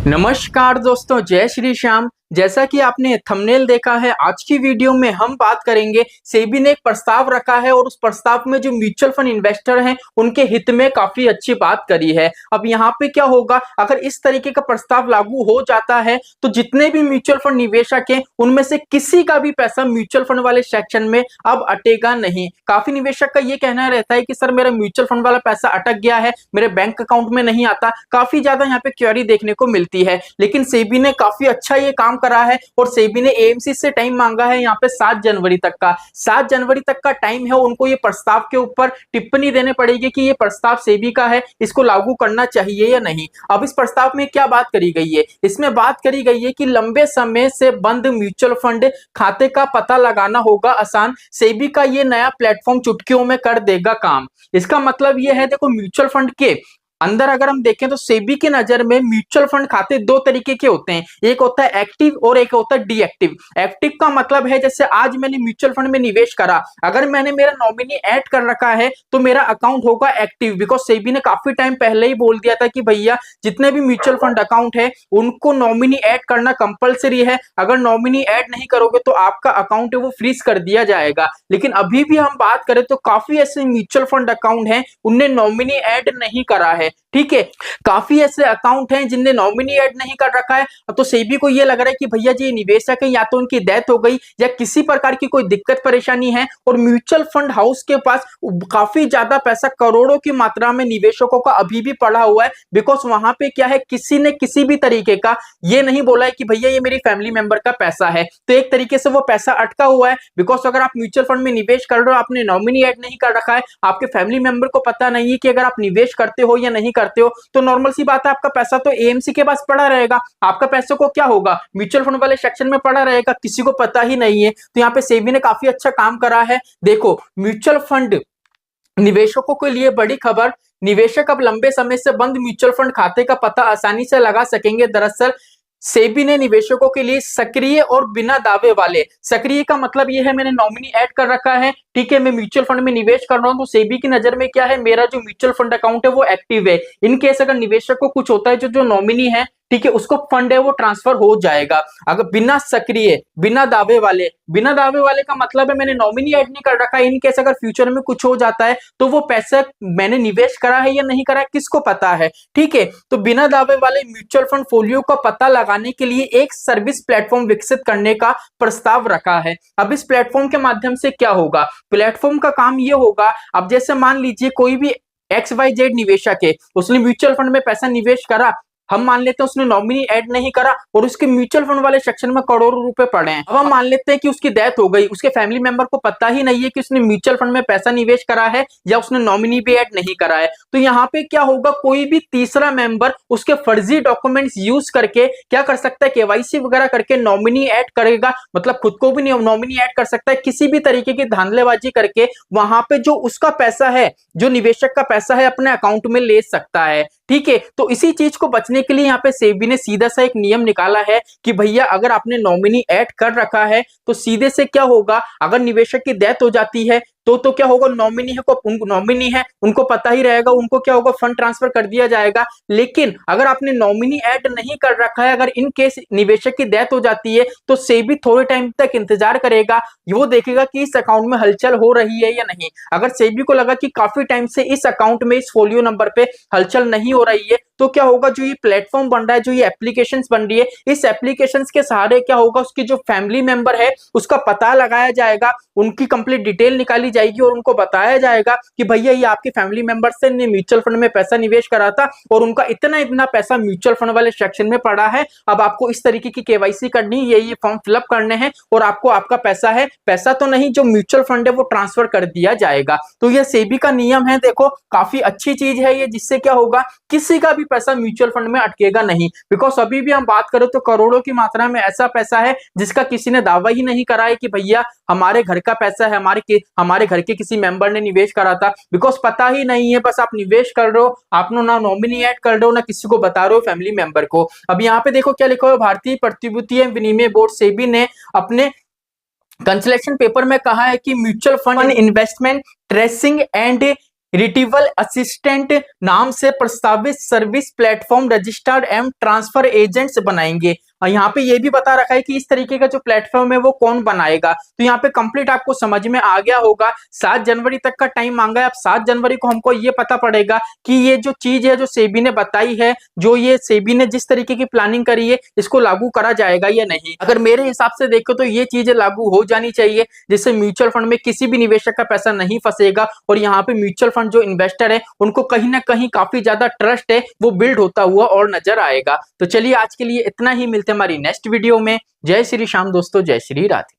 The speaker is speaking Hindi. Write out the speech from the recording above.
नमस्कार दोस्तों, जय श्री श्याम। जैसा कि आपने थंबनेल देखा है, आज की वीडियो में हम बात करेंगे। सेबी ने एक प्रस्ताव रखा है और उस प्रस्ताव में जो म्यूचुअल फंड इन्वेस्टर हैं उनके हित में काफी अच्छी बात करी है। अब यहाँ पे क्या होगा, अगर इस तरीके का प्रस्ताव लागू हो जाता है तो जितने भी म्यूचुअल फंड निवेशक हैं उनमें से किसी का भी पैसा म्यूचुअल फंड वाले सेक्शन में अब अटेगा नहीं। काफी निवेशक का ये कहना रहता है कि सर मेरा म्यूचुअल फंड वाला पैसा अटक गया है, मेरे बैंक अकाउंट में नहीं आता। काफी ज्यादा यहाँ पे क्वेरी देखने को मिलती है, लेकिन सेबी ने काफी अच्छा ये काम करा है और सेबी ने एएमसी से टाइम मांगा है यहाँ पे 7 जनवरी तक का। 7 जनवरी तक का टाइम है, उनको ये प्रस्ताव के ऊपर टिप्पणी देने पड़ेगी कि ये प्रस्ताव सेबी का है, इसको लागू करना चाहिए या नहीं। अब इस प्रस्ताव में क्या बात करी गई है, इसमें बात करी गई है कि लंबे समय से बंद म्यूचुअल फंड खाते का पता लगाना होगा आसान। सेबी का ये नया प्लेटफॉर्म चुटकियों में कर देगा काम। इसका मतलब ये है, देखो म्यूचुअल फंड के अंदर अगर हम देखें तो सेबी की नजर में म्यूचुअल फंड खाते दो तरीके के होते हैं, एक होता है एक्टिव और एक होता है डीएक्टिव। एक्टिव का मतलब है जैसे आज मैंने म्यूचुअल फंड में निवेश करा, अगर मैंने मेरा नॉमिनी ऐड कर रखा है तो मेरा अकाउंट होगा एक्टिव। बिकॉज सेबी ने काफी टाइम पहले ही बोल दिया था कि भैया जितने भी म्यूचुअल फंड अकाउंट है उनको नॉमिनी ऐड करना कंपलसरी है, अगर नॉमिनी ऐड नहीं करोगे तो आपका अकाउंट है वो फ्रीज कर दिया जाएगा। लेकिन अभी भी हम बात करें तो काफी ऐसे म्यूचुअल फंड अकाउंट हैं उनने नॉमिनी ऐड नहीं करा है, ठीक है। काफी ऐसे अकाउंट हैं जिनने नॉमिनी ऐड नहीं कर रखा है, तो सेबी को ये लग रहा है कि भैया जी निवेशक है, या तो उनकी डेथ हो गई या किसी प्रकार की कोई दिक्कत परेशानी है और म्यूचुअल फंड हाउस के पास काफी ज्यादा पैसा करोड़ों की मात्रा में निवेशकों का अभी भी पड़ा हुआ है। बिकॉज वहां पे क्या है, किसी ने किसी भी तरीके का ये नहीं बोला है कि भैया ये मेरी फैमिली मेंबर का पैसा है, तो एक तरीके से वो पैसा अटका हुआ है। बिकॉज अगर आप म्यूचुअल फंड में निवेश कर रहे हो, आपने नॉमिनी ऐड नहीं कर रखा है, आपके फैमिली मेंबर को पता नहीं है कि अगर आप निवेश करते हो या नहीं करते हो, तो नॉर्मल सी बात है आपका पैसा तो एएमसी के पास पड़ा रहेगा। आपका पैसे को क्या होगा, म्यूचुअल फंड वाले सेक्शन में पड़ा रहेगा, किसी को पता ही नहीं है। तो यहाँ पे सेबी ने काफी अच्छा काम करा है। देखो म्यूचुअल फंड निवेशकों के लिए बड़ी खबर, निवेशक अब लंबे समय से बंद म्यूचुअल फंड खाते का पता आसानी से लगा सकेंगे। दरअसल सेबी ने निवेशकों के लिए सक्रिय और बिना दावे वाले, सक्रिय का मतलब यह है मैंने नॉमिनी ऐड कर रखा है, ठीक है, मैं म्यूचुअल फंड में निवेश कर रहा हूं, तो सेबी की नजर में क्या है, मेरा जो म्यूचुअल फंड अकाउंट है वो एक्टिव है। इन केस अगर निवेशक को कुछ होता है, जो नॉमिनी है, ठीक है, उसको फंड है वो ट्रांसफर हो जाएगा। अगर बिना सक्रिय बिना दावे वाले, बिना दावे वाले का मतलब है मैंने नॉमिनी ऐड नहीं कर रखा है, इन केस अगर फ्यूचर में कुछ हो जाता है तो वो पैसा मैंने निवेश करा है या नहीं करा है किसको पता है, ठीक है। तो बिना दावे वाले म्यूचुअल फंड फोलियो का पता लगाने के लिए एक सर्विस प्लेटफॉर्म विकसित करने का प्रस्ताव रखा है। अब इस प्लेटफॉर्म के माध्यम से क्या होगा, प्लेटफॉर्म का काम ये होगा, अब जैसे मान लीजिए कोई भी XYZ निवेशक है, उसने म्यूचुअल फंड में पैसा निवेश करा, हम मान लेते हैं उसने नॉमिनी ऐड नहीं करा और उसके म्यूचुअल फंड वाले सेक्शन में करोड़ों रुपए पड़े हैं। अब हम मान लेते हैं कि उसकी डेथ हो गई, उसके फैमिली मेंबर को पता ही नहीं है कि उसने म्यूचुअल फंड में पैसा निवेश करा है या उसने नॉमिनी भी ऐड नहीं करा है। तो यहाँ पे क्या होगा, कोई भी तीसरा मेंबर उसके फर्जी डॉक्यूमेंट्स यूज करके क्या कर सकता है, केवाईसी वगैरह करके नॉमिनी ऐड करेगा, मतलब खुद को भी नॉमिनी ऐड कर सकता है, किसी भी तरीके की धांधलेबाजी करके वहां पे जो उसका पैसा है, जो निवेशक का पैसा है, अपने अकाउंट में ले सकता है, ठीक है। तो इसी चीज को बचने के लिए यहाँ पे सेबी ने सीधा सा एक नियम निकाला है कि भैया अगर आपने नॉमिनी ऐड कर रखा है तो सीधे से क्या होगा, अगर निवेशक की डेथ हो जाती है तो क्या होगा, नॉमिनी है को नॉमिनी है उनको पता ही रहेगा, उनको क्या होगा, फंड ट्रांसफर कर दिया जाएगा। लेकिन अगर आपने नॉमिनी ऐड नहीं कर रखा है, अगर इन केस निवेशक की डेथ हो जाती है तो सेबी थोड़े टाइम तक इंतजार करेगा, वो देखेगा कि इस अकाउंट में हलचल हो रही है या नहीं। अगर सेबी को लगा कि काफी टाइम से इस अकाउंट में, इस फोलियो नंबर पे हलचल नहीं हो रही है, तो क्या होगा, जो ये प्लेटफॉर्म बन रहा है, जो ये एप्लीकेशंस बन रही है, इस एप्लीकेशंस के सहारे क्या होगा, उसकी जो फैमिली मेंबर है उसका पता लगाया जाएगा, उनकी कंप्लीट डिटेल निकाली जाएगी और उनको बताया जाएगा कि भैया ये आपके फैमिली मेंबर से ने म्यूचुअल फंड में पैसा निवेश करा था और उनका इतना इतना पैसा म्यूचुअल फंड वाले सेक्शन में पड़ा है, अब आपको इस तरीके की केवाईसी करनी, ये फॉर्म फिलअप करने हैं और आपको आपका पैसा है, पैसा तो नहीं जो म्यूचुअल फंड है वो ट्रांसफर कर दिया जाएगा। तो ये सेबी का नियम है, देखो काफी अच्छी चीज है ये, जिससे क्या होगा, किसी का भी पैसा म्यूचुअल फंड में अटकेगा नहीं। बिकॉज अभी भी हम बात करें तो करोड़ों की मात्रा में ऐसा पैसा है जिसका किसी ने दावा ही नहीं करा है कि भैया हमारे घर का पैसा है, हमारे घर के किसी मेंबर ने निवेश करा था। बिकॉज पता ही नहीं है, बस आप निवेश कर रहे हो, आपने ना नॉमिनी ऐड कर रहे हो, ना किसी को बता रहे हो फैमिली मेंबर को। अब यहाँ पे देखो क्या लिखा है, भारतीय प्रतिभूति विनिमय बोर्ड सेबी ने अपने कंसलेशन पेपर में कहा है कि mutual fund investment tracing and retrieval assistant नाम से प्रस्तावित service platform registered and transfer agents बनाएंगे। और यहाँ पे ये भी बता रखा है कि इस तरीके का जो प्लेटफॉर्म है वो कौन बनाएगा। तो यहाँ पे कंप्लीट आपको समझ में आ गया होगा। 7 जनवरी तक का टाइम मांगा है। अब 7 जनवरी को हमको ये पता पड़ेगा कि ये जो चीज है जो सेबी ने बताई है, जो ये सेबी ने जिस तरीके की प्लानिंग करी है, इसको लागू करा जाएगा या नहीं। अगर मेरे हिसाब से देखो तो ये चीजें लागू हो जानी चाहिए, जिससे म्यूचुअल फंड में किसी भी निवेशक का पैसा नहीं फंसेगा और यहाँ पे म्यूचुअल फंड जो इन्वेस्टर है उनको कहीं ना कहीं काफी ज्यादा ट्रस्ट है वो बिल्ड होता हुआ और नजर आएगा। तो चलिए आज के लिए इतना ही, मिलते हैं हमारी नेक्स्ट वीडियो में। जय श्री श्याम दोस्तों, जय श्री राधे।